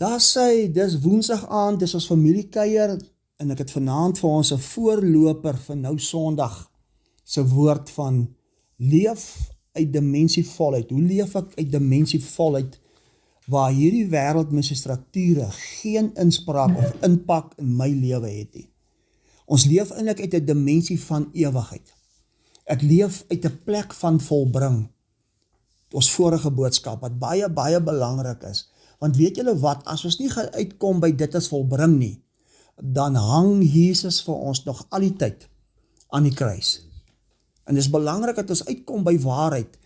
Daar sê, dis Woensdag aand, dis ons familiekuier, en ek het vanaand vir ons 'n voorloper vir nou Sondag, se woord van leef uit dimensievolheid. Hoe leef ek uit dimensievolheid, waar hierdie wêreld met sy strukture geen inspraak of impak in my lewe het nie. Ons leef eintlik uit 'n dimensie van ewigheid. Ek leef uit 'n plek van volbring. Ons vorige boodskap, wat baie, baie belangrik is. Want weet julle wat, as ons nie gaan uitkom by dit as volbring nie, dan hang Jesus vir ons nog al die tyd aan die kruis. En dis belangrik dat ons uitkom by waarheid,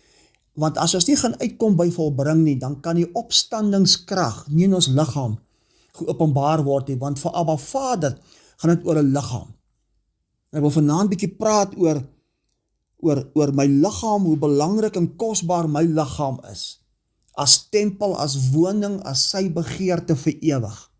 want as ons nie gaan uitkom by volbring nie, dan kan die opstandingskrag nie in ons liggaam geopenbaar word nie, want vir Abba Vader gaan dit oor 'n liggaam. Ek wil vanaand bietjie praat oor my liggaam, hoe belangrik en kosbaar my liggaam is, as tempel, as woning, as sy begeerte vir ewig.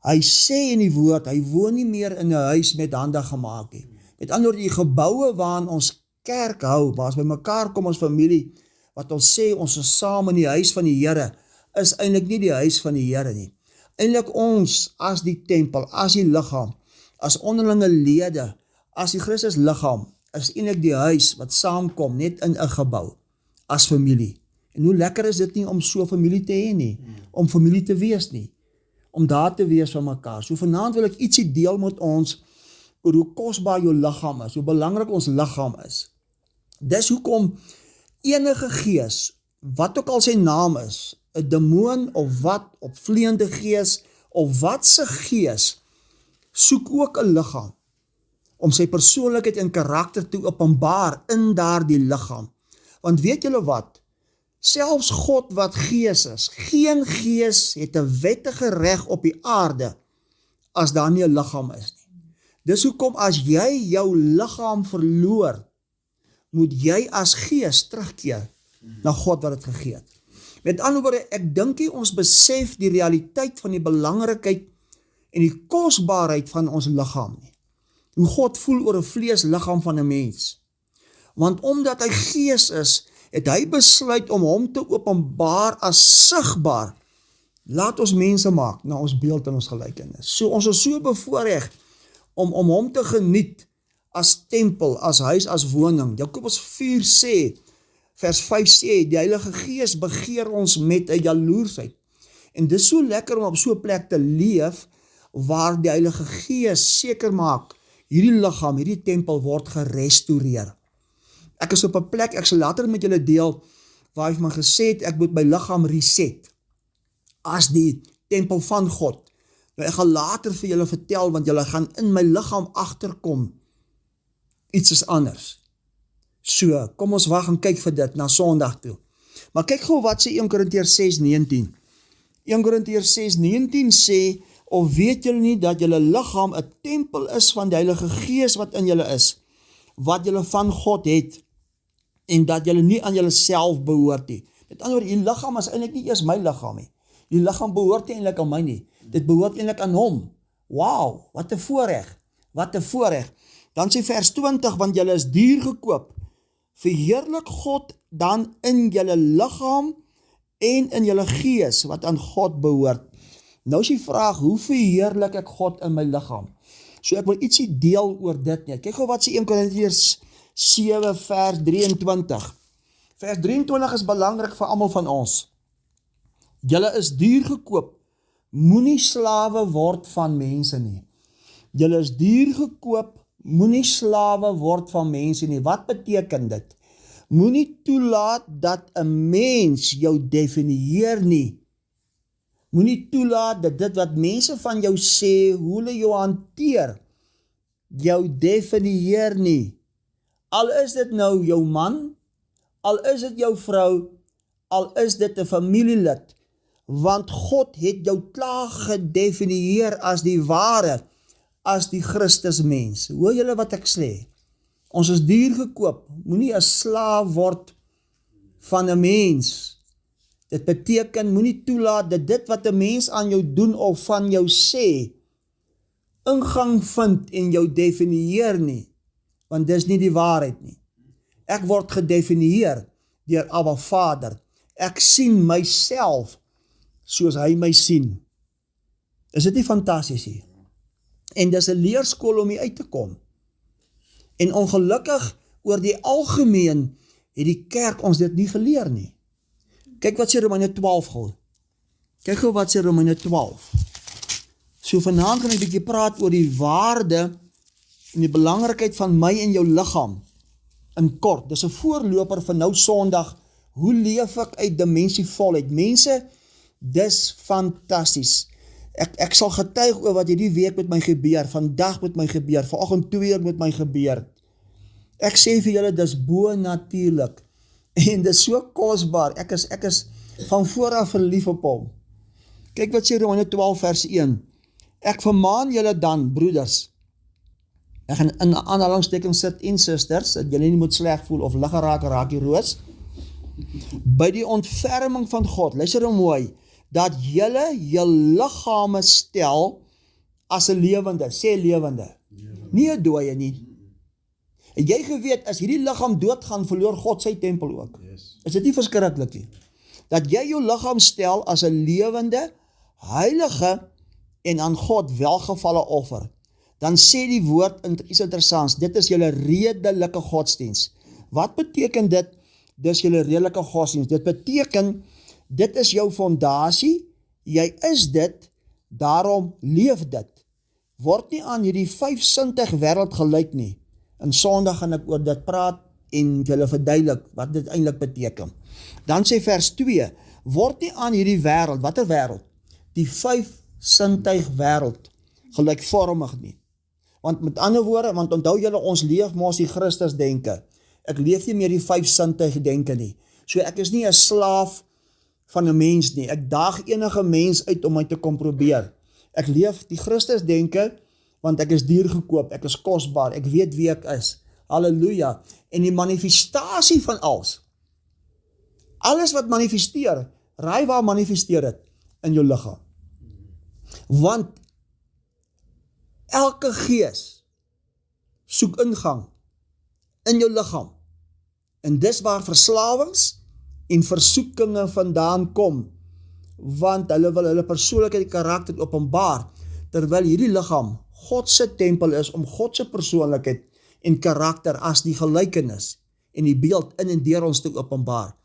Hy sê in die woord, hy woon nie meer in 'n huis met hande gemaak nie. Met ander woorde, die geboue waarin ons kerk hou, waar ons by mekaar kom, ons familie, wat ons sê ons is saam in die huis van die Here, is eintlik nie die huis van die Here nie. Eintlik ons, as die tempel, as die liggaam, as onderlinge lede, as die Christus liggaam, is eintlik die huis wat saamkom, net in 'n gebou, as familie. En hoe lekker is dit nie om so familie te hê nie, om familie te wees nie, om daar te wees van mekaar. So vanaand wil ek ietsie deel met ons, oor hoe kosbaar jou liggaam is, hoe belangrik ons liggaam is. Dis hoekom enige gees, wat ook al sy naam is, 'n demoon of wat, opvleende gees, of wat se gees, soek ook 'n liggaam, om sy persoonlikheid en karakter te openbaar in daardie liggaam. Want weet julle wat? Selfs God wat gees is, geen gees het 'n wettige reg op die aarde, as daar nie 'n liggaam is nie. Dis hoekom as jy jou liggaam verloor, moet jy as gees terugkeer na God wat dit gegee het. Met ander woorde, ek dink nie ons besef die realiteit van die belangrikheid en die kosbaarheid van ons liggaam nie. Hoe God voel oor 'n vleesliggaam van 'n mens. Want omdat hy gees is, het hy besluit om hom te openbaar as sigbaar. Laat ons mense maak na ons beeld en ons gelykenis. So ons is so bevoorreg om hom te geniet as tempel, as huis, as woning. Jakobus 4 sê, vers 5 sê, die Heilige Gees begeer ons met 'n jaloersheid. En dis so lekker om op so 'n plek te leef, waar die Heilige Gees seker maak, hierdie liggaam, hierdie tempel word gerestoreer. Ek is op 'n plek, ek sal later met julle deel, waar hy my gesê het, ek moet my liggaam reset, as die tempel van God. Nou ek gaan later vir julle vertel, want julle gaan in my liggaam agterkom, iets is anders. So, kom ons wag en kyk vir dit, na Sondag toe. Maar kyk gou wat sê 1 Korintiërs 6:19. 1 Korintiërs 6:19 sê, of weet julle nie dat julle liggaam 'n tempel is van die Heilige Gees wat in julle is, wat julle van God het, en dat julle nie aan julle self behoort nie. Met ander woorde, die liggaam is eintlik nie eers my liggaam nie. Die liggaam behoort nie eintlik aan my nie. Dit behoort eintlik aan hom. Wow, wat 'n voorreg. Wat 'n voorreg. Dan sê vers 20, want julle is duur gekoop. Verheerlik God dan in julle liggaam en in julle gees, wat aan God behoort. Nou is die vraag, hoe verheerlik ek God in my liggaam? So ek wil ietsie deel oor dit net. Kyk gou wat sê 1 Korintiërs 7 vers 23. Vers 23 is belangrik vir almal van ons. Julle is duur gekoop. Moenie slawe word van mense nie. Julle is duur gekoop. Moenie slawe word van mense nie. Wat beteken dit? Moenie toelaat dat 'n mens jou definieer nie. Moenie toelaat dat dit wat mense van jou sê, hoe hulle jou hanteer, jou definieer nie. Al is dit nou jou man, al is dit jou vrou, al is dit 'n familielid, want God het jou klaar gedefinieer as die ware, as die Christus mens. Hoor julle wat ek sê? Ons is duur gekoop, moenie 'n slaaf word van 'n mens. Dit beteken, moenie toelaat dat dit wat 'n mens aan jou doen of van jou sê, ingang vind en jou definieer nie, want dis nie die waarheid nie. Ek word gedefinieer deur Abba Vader. Ek sien myself soos hy my sien. Is dit nie fantasties hier? En dis 'n leerskool om hier uit te kom. En ongelukkig, oor die algemeen, het die kerk ons dit nie geleer nie. Kyk wat sê Romeine 12 gou. Kyk gou wat sê Romeine 12. So vanaand gaan ek 'n bietjie praat oor die waarde en die belangrikheid van my en jou liggaam. In kort, dis 'n voorloper van nou Sondag. Hoe leef ek uit dimensie volheid? Mense, dis fantasties. Ek sal getuig oor wat hierdie week met my gebeur, vandag met my gebeur, vanoggend 2 uur met my gebeur. Ek sê vir julle, dis bo natuurlik. En dis so kosbaar. Ek is van vooraf verlief op hom. Kyk wat sê Romeine 12 vers 1. Ek vermaan julle dan, broeders. Ek gaan in aanhalingstekens sit en susters, dat julle nie moet sleg voel of ligge raak die roos. By die ontferming van God, luister nou mooi, dat julle liggame stel as 'n lewende, sê lewende, nie 'n dooie nie. En jy geweet, as hierdie liggaam doodgaan, verloor God sy tempel ook. Is dit nie verskriklik nie? Dat jy jou liggaam stel as 'n lewende, heilige en aan God welgevalle offer. Dan sê die woord iets interessants, dit is julle redelike godsdiens. Wat beteken dit? Dis julle redelike godsdiens. Dit beteken, dit is jou fondasie, jy is dit, daarom leef dit. Word nie aan hierdie 5-sintig wêreld gelyk nie. In Sondag gaan ek oor dit praat en julle verduidelik wat dit eintlik beteken. Dan sê vers 2, word nie aan hierdie wêreld, watter wêreld? Die 5-sintig wêreld gelykvormig nie. Want met ander woorde, want onthou julle, ons leef mos die Christus denke. Ek leef nie meer die 5-sintig denke nie. So ek is nie 'n slaaf van 'n mens nie. Ek daag enige mens uit om my te kom probeer. Ek leef die Christus denke, want ek is duur gekoop, ek is kosbaar, ek weet wie ek is. Halleluja. En die manifestasie van alles wat manifesteer, raai waar manifesteer dit? In jou liggaam. Want elke gees soek ingang in jou liggaam. En dis waar verslawings en versoekinge vandaan kom, want hulle wil hulle persoonlikheid en karakter openbaar, terwyl hierdie liggaam God se tempel is om God se persoonlikheid en karakter as die gelykenis en die beeld in en deur ons te openbaar.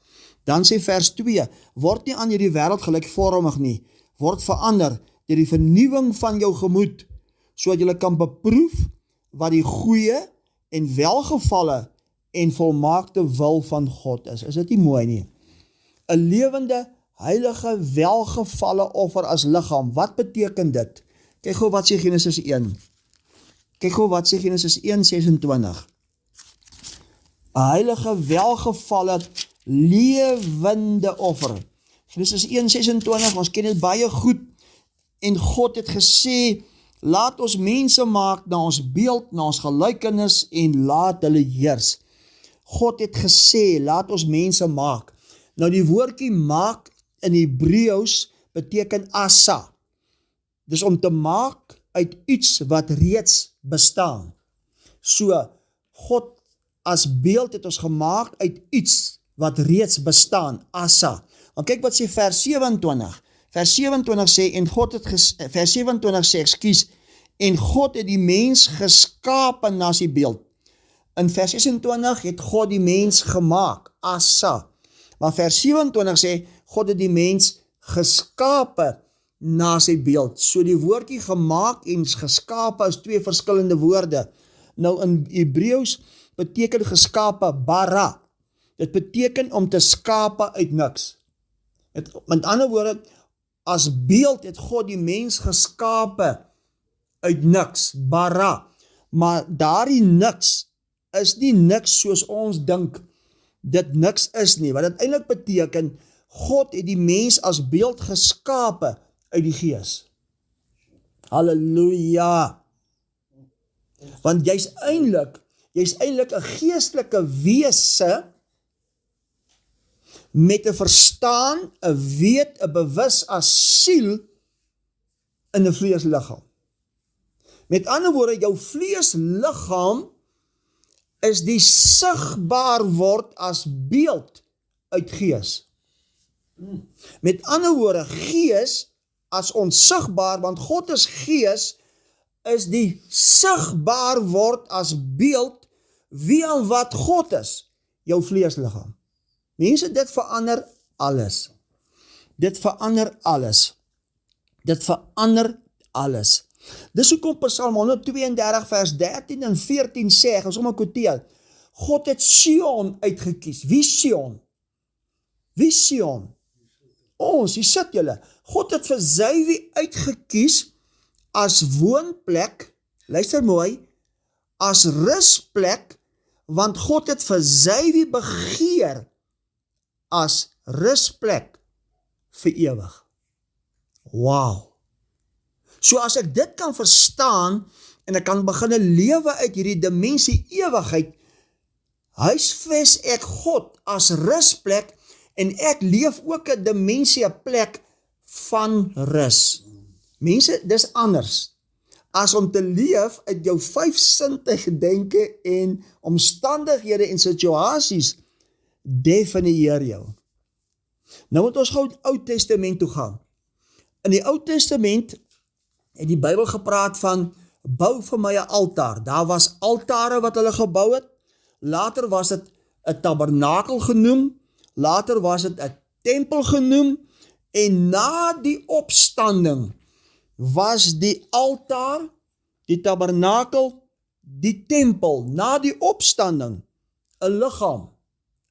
Dan sê vers 2, word nie aan hierdie wêreld gelykvormig nie, word verander deur die vernuwing van jou gemoed, sodat jy kan beproef wat die goeie en welgevalle en volmaakte wil van God is. Is dit nie mooi nie? 'n lewende, heilige, welgevalle offer as liggaam. Wat beteken dit? Kyk gou wat sê Genesis 1. Kyk gou wat sê Genesis 1:26. 'n heilige, welgevalle, lewende offer. Genesis 1:26, ons ken dit baie goed. En God het gesê, laat ons mense maak na ons beeld, na ons gelykenis en laat hulle heers. God het gesê, laat ons mense maak. Nou die woordjie maak in Hebreëus beteken asa. Dis om te maak uit iets wat reeds bestaan. So, God as beeld het ons gemaak uit iets wat reeds bestaan, asa. Want kyk wat sê vers 27. Vers 27 sê, vers 27 sê, en God het die mens geskapen na sy beeld. In vers 26 het God die mens gemaak, asa. Maar vers 27 sê, God het die mens geskapen na sy beeld. So die woordjie gemaak en geskapen is twee verskillende woorde. Nou in Hebreëus beteken geskapen bara. Dit beteken om te skape uit niks. Met ander woorde, as beeld het God die mens geskape uit niks, bara. Maar daardie niks is nie niks soos ons dink dit niks is nie. Wat dit eintlik beteken, God het die mens as beeld geskape uit die gees. Halleluja. Want jy's eintlik 'n geestelike wese met 'n verstaan, 'n weet, 'n bewus as siel in 'n vleesliggaam. Met ander woorde, jou vleesliggaam is die sigbaar word as beeld uit gees. Met ander woorde, gees as onsigbaar, want God is gees, is die sigbaar word as beeld wie en wat God is, jou vleesliggaam. Mense, dit verander alles. Dit verander alles. Dit verander alles. Dis hoekom Psalm 132 vers 13 en 14 sê, ek gaan sommer quoteer, God het Sion uitgekies. Wie Sion? Wie Sion? Ons, hier sit julle. God het vir Zywie uitgekies as woonplek, luister mooi, as rusplek, want God het vir Zywie begeer as rusplek vir ewig. Wow. So as ek dit kan verstaan, en ek kan begin lewe uit hierdie dimensie ewigheid, huisves ek God as rusplek, en ek leef ook 'n dimensie, 'n plek van rus. Mense, dis anders as om te leef uit jou 5 sintuige denke en omstandighede en situasies definieer jou. Nou moet ons gou in die Ou Testament toe gaan. In die Ou Testament het die Bybel gepraat van bou vir my 'n altaar. Daar was altare wat hulle gebou het. Later was dit 'n tabernakel genoem. Later was dit 'n tempel genoem. En na die opstanding was die altaar, die tabernakel, die tempel, na die opstanding 'n liggaam,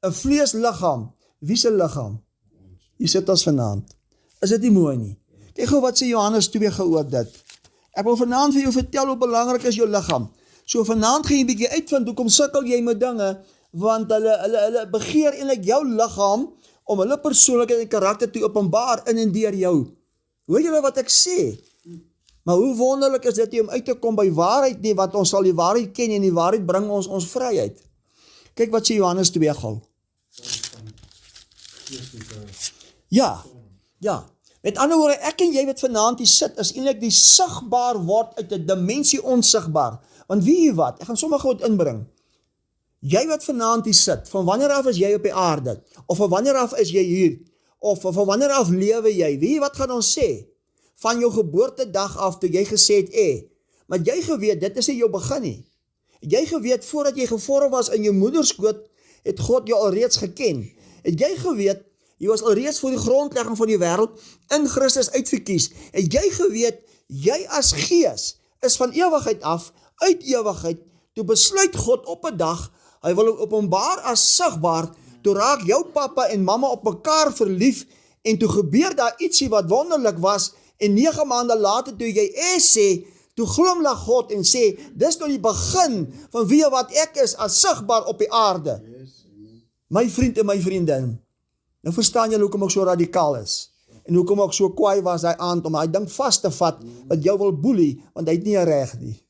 'n vleesliggaam. Wie se liggaam? Hier sit ons vanaand. Is dit nie mooi nie? Kyk gou wat sê Johannes 2 oor dit. Ek wil vanaand vir jou vertel hoe belangrik is jou liggaam. So vanaand gaan jy 'n bietjie uitvind hoekom sukkel jy met dinge, want hulle begeer eintlik jou liggaam om hulle persoonlikheid en karakter te openbaar in en deur jou. Hoor julle wat ek sê? Maar hoe wonderlik is dit om uit te kom by waarheid nie, want ons sal die waarheid ken en die waarheid bring ons vryheid. Kyk wat sê Johannes 2 gou. Ja. Met ander woorde, ek en jy wat vanaand hier sit, is eintlik die sigbaar word uit 'n dimensie onsigbaar. Want weet jy wat? Ek gaan sommer gou inbring. Jy wat vanaand hier sit, van wanneer af is jy op die aarde? Of van wanneer af is jy hier? Of van wanneer af lewe jy? Weet jy wat gaan ons sê? Van jou geboortedag af toe jy gesê het, maar jy geweet, dit is nie jou begin nie. Jy geweet, voordat jy gevorm was in jou moederskoot, het God jou alreeds geken. Het jy geweet, jy was alreeds voor die grondlegging van die wêreld in Christus uitverkies. Het jy geweet, jy as gees is van ewigheid af, uit ewigheid, toe besluit God op 'n dag, hy wil openbaar as sigbaar, toe raak jou pappa en mamma op mekaar verlief, en toe gebeur daar ietsie wat wonderlik was, en 9 maande later toe jy sê, toe glimlag God en sê, dis nou die begin van wie wat ek is as sigbaar op die aarde. My vriend en my vriendin, nou verstaan julle hoekom ek so radikaal is, en hoekom ek so kwaai was daai aand om hy ding vas te vat, wat jou wil boelie, want hy het nie 'n reg nie.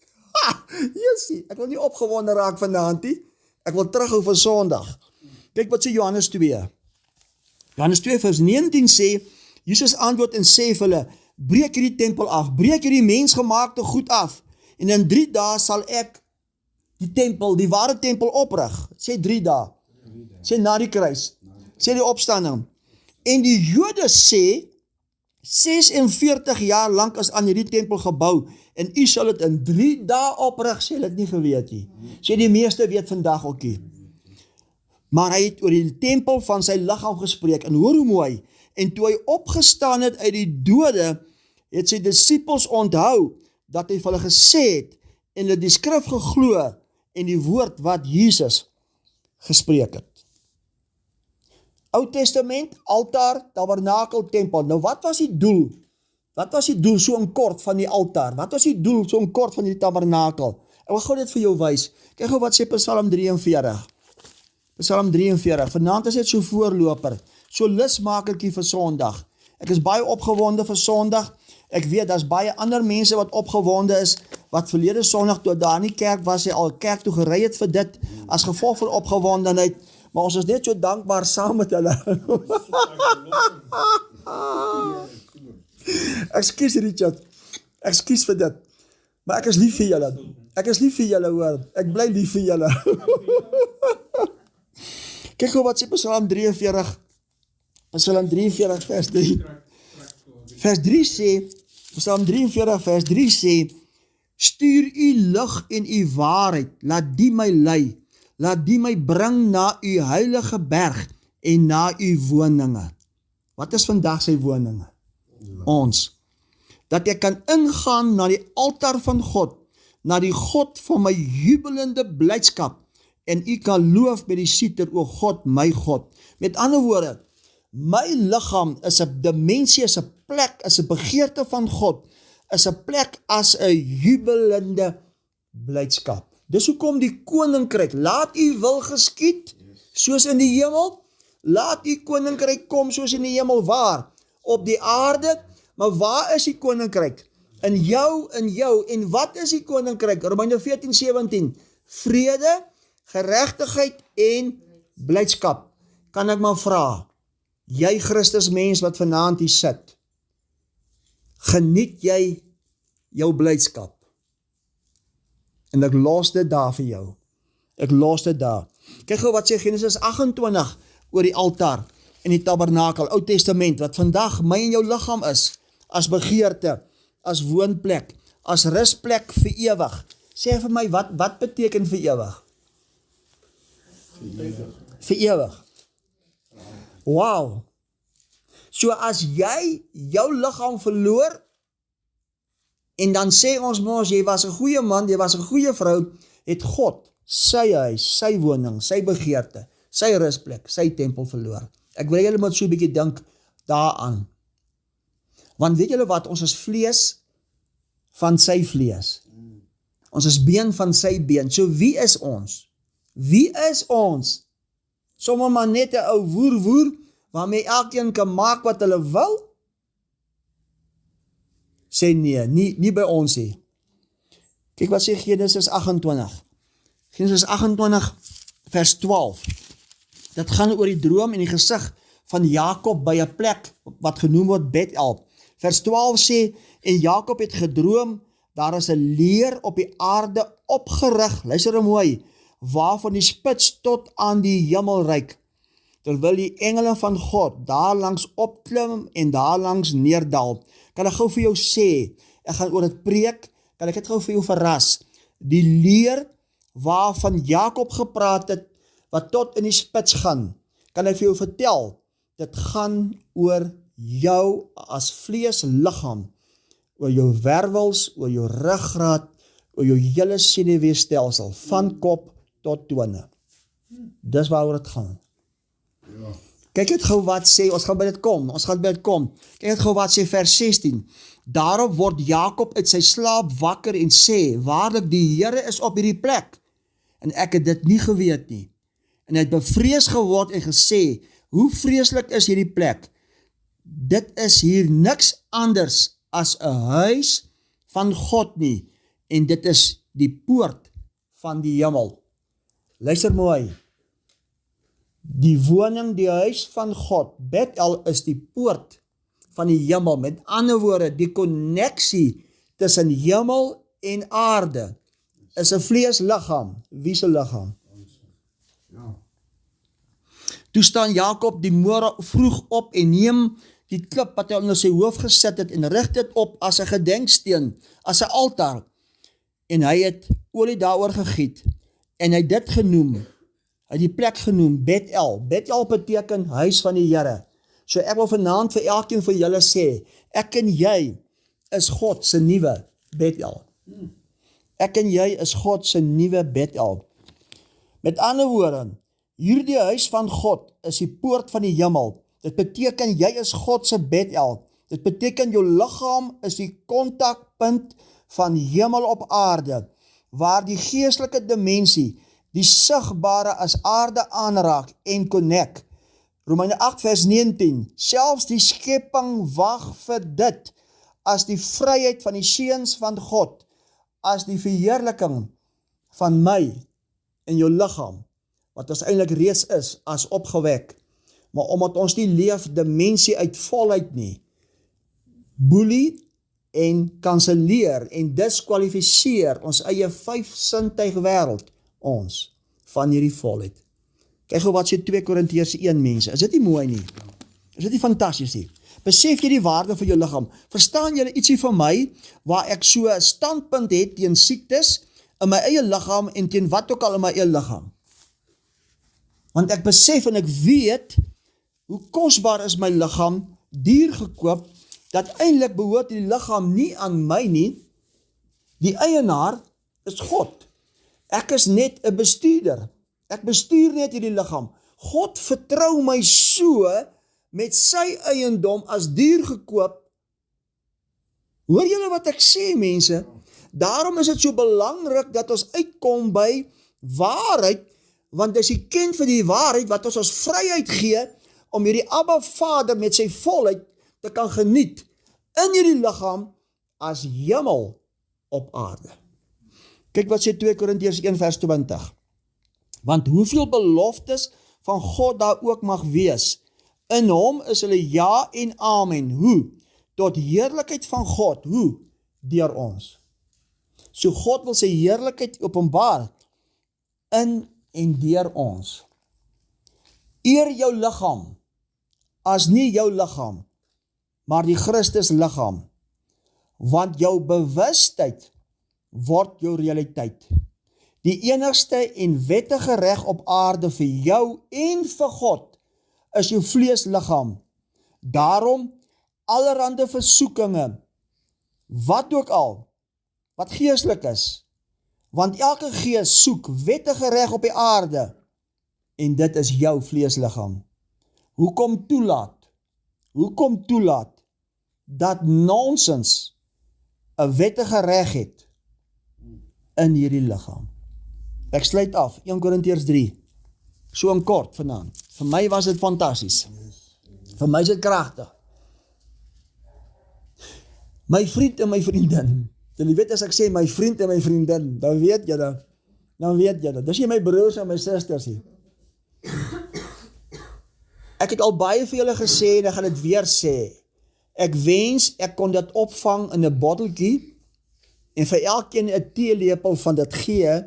Jessie, ek wil nie opgewonde raak vanaand nie, ek wil terughou van Sondag. Kyk wat sê Johannes 2. Johannes 2 vers 19 sê, Jesus antwoord en sê vir hulle, breek hierdie tempel af, breek hierdie mensgemaakte goed af, en in 3 dae sal ek die tempel, die ware tempel oprig. Sê 3 dae. Sê na die kruis. Sê die opstanding. En die Jode sê, 46 jaar lank is aan hierdie tempel gebou, en u sal dit in 3 dae oprig, sê dit nie geweet nie. Sê die meeste weet vandag ook nie. Maar hy het oor die tempel van sy liggaam gespreek, en hoor hoe mooi, en toe hy opgestaan het uit die dode, het sy disippels onthou, dat hy vir hulle gesê het, en hulle die skrif geglo, en die woord wat Jesus gespreek het. Ou Testament, altaar, tabernakel, tempel. Nou wat was die doel? Wat was die doel so in kort van die altaar? Wat was die doel so in kort van die tabernakel? Ek wil gou dit vir jou wys. Kyk gou wat sê Psalm 43. Psalm 43. Vanaand is dit so voorloper. So lusmakertjie vir Sondag. Ek is baie opgewonde vir Sondag. Ek weet, daar's baie ander mense wat opgewonde is, wat verlede Sondag toe daar in die kerk was, hy al kerk toe gery het vir dit, as gevolg van opgewondenheid. Maar ons is net so dankbaar saam met hulle. Ekskuus Richard, ekskuus vir dit. Maar ek is lief vir julle. Ek is lief vir julle hoor. Ek bly lief vir julle. Kyk hoe wat sê Psalm 43. Psalm 43 vers 3. Vers 3 sê, Psalm 43 vers 3 sê, stuur u lig en u waarheid, laat die my lei, laat die my bring na u heilige berg en na u woninge. Wat is vandag sy woninge? Ons. Dat ek kan ingaan na die altaar van God, na die God van my jubelende blydskap, en u kan loof met die siter, o God, my God. Met ander woorde, my liggaam is 'n dimensie, is 'n plek, is 'n begeerte van God, is 'n plek as 'n jubelende blydskap. Dis hoekom die koninkryk, laat u wil geskied, soos in die hemel, laat u koninkryk kom soos in die hemel, waar? Op die aarde, maar waar is die koninkryk? In jou, en wat is die koninkryk? Romeine 14:17, vrede, geregtigheid en blydskap. Kan ek maar vra, jy Christus mens wat vanaand hier sit, geniet jy jou blydskap? En ek los dit daar vir jou. Ek los dit daar. Kyk gou wat sê Genesis 28 oor die altaar en die tabernakel, Ou Testament, wat vandag my en jou liggaam is, as begeerte, as woonplek, as rusplek vir ewig. Sê vir my, wat beteken vir ewig? Vir ewig. Wow. So as jy jou liggaam verloor, en dan sê ons mos, jy was 'n goeie man, jy was 'n goeie vrou, het God sy huis, sy woning, sy begeerte, sy rusplek, sy tempel verloor. Ek wil julle moet so 'n bietjie dink daaraan. Want weet julle wat, ons is vlees van sy vlees. Ons is been van sy been. So wie is ons? Wie is ons? Sommige maar net 'n ou woer, waarmee elkeen kan maak wat hulle wil? Sê nee, nie by ons nie. Kyk wat sê Genesis 28. Genesis 28 vers 12. Dit gaan oor die droom en die gesig van Jakob by 'n plek wat genoem word Bethel. Vers 12 sê, en Jakob het gedroom, daar is 'n leer op die aarde opgerig, luister mooi, waarvan die spits tot aan die hemel reik, terwyl die engele van God daar langs opklim en daar langs neerdal. Kan ek gou vir jou sê, ek gaan oor dit preek, kan ek dit gou vir jou verras, die leer waarvan Jakob gepraat het, wat tot in die spits gaan, kan ek vir jou vertel, dit gaan oor jou as vleesliggaam, oor jou wervels, oor jou ruggraat, oor jou hele senuweestelsel, van kop tot tone. Dis waaroor dit gaan. Ja. Kyk dit gou wat sê, ons gaan by dit kom. Kyk dit gou wat sê vers 16. Daarop word Jakob uit sy slaap wakker en sê, waarlik die Here is op hierdie plek, en ek het dit nie geweet nie. En hy het bevrees geword en gesê, hoe vreeslik is hierdie plek? Dit is hier niks anders as 'n huis van God nie, en dit is die poort van die hemel. Luister mooi, die woning, die huis van God, Bethel is die poort van die hemel, met ander woorde, die konneksie tussen hemel en aarde, is 'n vleesliggaam. Wie se liggaam? Ja. Toe staan Jakob die môre vroeg op en neem die klip wat hy onder sy hoof gesit het en rig dit op as 'n gedenksteen, as 'n altaar. En hy het olie daaroor gegiet en hy het dit genoem, hy het die plek genoem Bethel. Bethel beteken huis van die Here. So ek wil vanaand vir elkeen van julle sê, ek en jy is God se nuwe Bethel. Ek en jy is God se nuwe Bethel. Met ander woorde, hierdie huis van God is die poort van die hemel. Dit beteken jy is God se Bethel. Dit beteken jou liggaam is die kontakpunt van hemel op aarde, waar die geestelike dimensie, die sigbare as aarde aanraak en connect. Romeine 8 vers 19, selfs die skepping wag vir dit, as die vryheid van die seuns van God, as die verheerliking van my en jou liggaam, wat ons eintlik reeds is, as opgewek, maar omdat ons nie leef dimensie uit volheid nie, boelie en kanselleer en diskwalifiseer ons eie 5-sintuig wêreld ons van hierdie volheid. Kyk gou wat sê 2 Korintiërs 1 mense, is dit nie mooi nie? Is dit nie fantasties nie? Besef jy die waarde van jou liggaam? Verstaan julle ietsie van my, waar ek so 'n standpunt het teen siektes, in my eie liggaam, en teen wat ook al in my eie liggaam? Want ek besef en ek weet, hoe kosbaar is my liggaam, duur gekoop, dat eintlik behoort die liggaam nie aan my nie, die eienaar is God. Ek is net 'n bestuurder. Ek bestuur net hierdie liggaam. God vertrou my so met sy eiendom as duur gekoop. Hoor julle wat ek sê, mense? Daarom is dit so belangrik dat ons uitkom by waarheid, want dis die ken van die waarheid wat ons vryheid gee om hierdie Abba Vader met sy volheid te kan geniet in hierdie liggaam as hemel op aarde. Kyk wat sê 2 Korintiërs 1 vers 20. Want hoeveel beloftes van God daar ook mag wees, in hom is hulle ja en amen. Hoe? Tot heerlikheid van God. Hoe? Deur ons. So God wil sy heerlikheid openbaar in en deur ons. Eer jou liggaam as nie jou liggaam, maar die Christus liggaam, want jou bewustheid word jou realiteit. Die enigste en wettige reg op aarde vir jou en vir God is jou vleesliggaam. Daarom allerhande versoekinge, wat ook al, wat geestelik is, want elke gees soek wettige reg op die aarde, en dit is jou vleesliggaam. Hoekom toelaat dat nonsens 'n wettige reg het in hierdie liggaam? Ek sluit af, 1 Korintiërs 3, so in kort vanaand. Vir my was dit fantasties. Vir my is dit kragtig. My vriend en my vriendin, jy weet as ek sê my vriend en my vriendin, dan weet jy dat, dis nie my broers en my susters hier. Ek het al baie vir julle gesê en ek gaan dit weer sê. Ek wens ek kon dit opvang in 'n botteltjie en vir elkeen 'n teelepel van dit gee,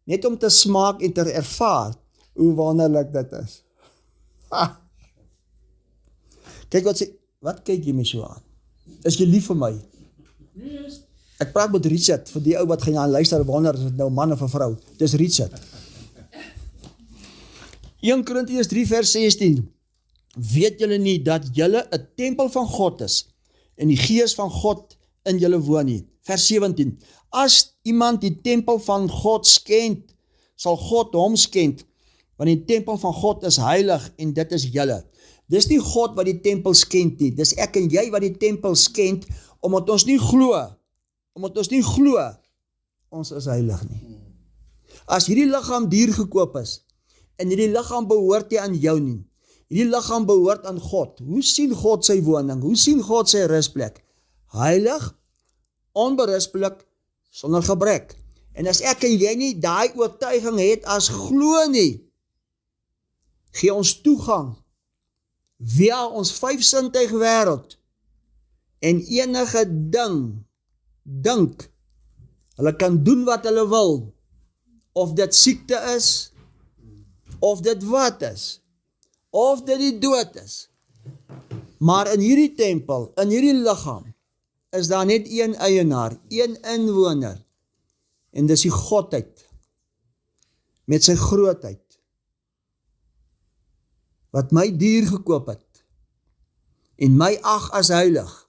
net om te smaak en te ervaar hoe wonderlik dit is. Kyk wat kyk jy my so aan? Is jy lief vir my? Yes. Ek praat met Richard, vir die ou wat gaan luister, wonder, is dit nou man of 'n vrou? Dis Richard. 1 Korintiërs 3 vers 16. Weet julle nie dat julle 'n tempel van God is, en die gees van God in julle woon nie? Vers 17. As iemand die tempel van God skend, sal God hom skend, want die tempel van God is heilig, en dit is julle. Dis nie God wat die tempel skend nie, dis ek en jy wat die tempel skend, omdat ons nie glo, ons is heilig nie. As hierdie liggaam duur gekoop is, en hierdie liggaam behoort nie aan jou nie, hierdie liggaam behoort aan God. Hoe sien God sy woning? Hoe sien God sy rusplek? Heilig, onberispelik, sonder gebrek. En as ek en jy nie daai oortuiging het as glo nie, gee ons toegang via ons 5 sintuig wêreld en enige dink, hulle kan doen wat hulle wil, of dit siekte is, of dit wat is, of dit die dood is. Maar in hierdie tempel, in hierdie liggaam, is daar net een eienaar, een inwoner, en dis die Godheid, met sy grootheid, wat my duur gekoop het, en my ag as heilig,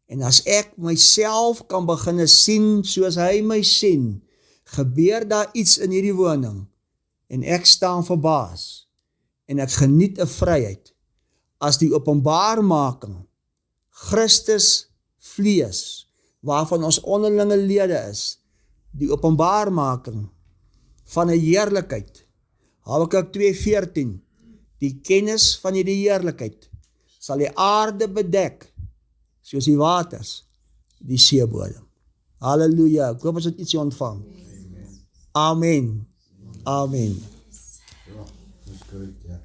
en as ek myself kan begin sien, soos hy my sien, gebeur daar iets in hierdie woning, en ek staan verbaas, en ek geniet 'n vryheid, as die openbaarmaking, Christus vlees, waarvan ons onderlinge lede is, die openbaarmaking van 'n heerlikheid, Habakuk 2:14, die kennis van hierdie heerlikheid, sal die aarde bedek, soos die waters, die seebodem. Halleluja, ek hoop ons het ietsie ontvang. Amen. Amen. Ja, dis korrek, ja.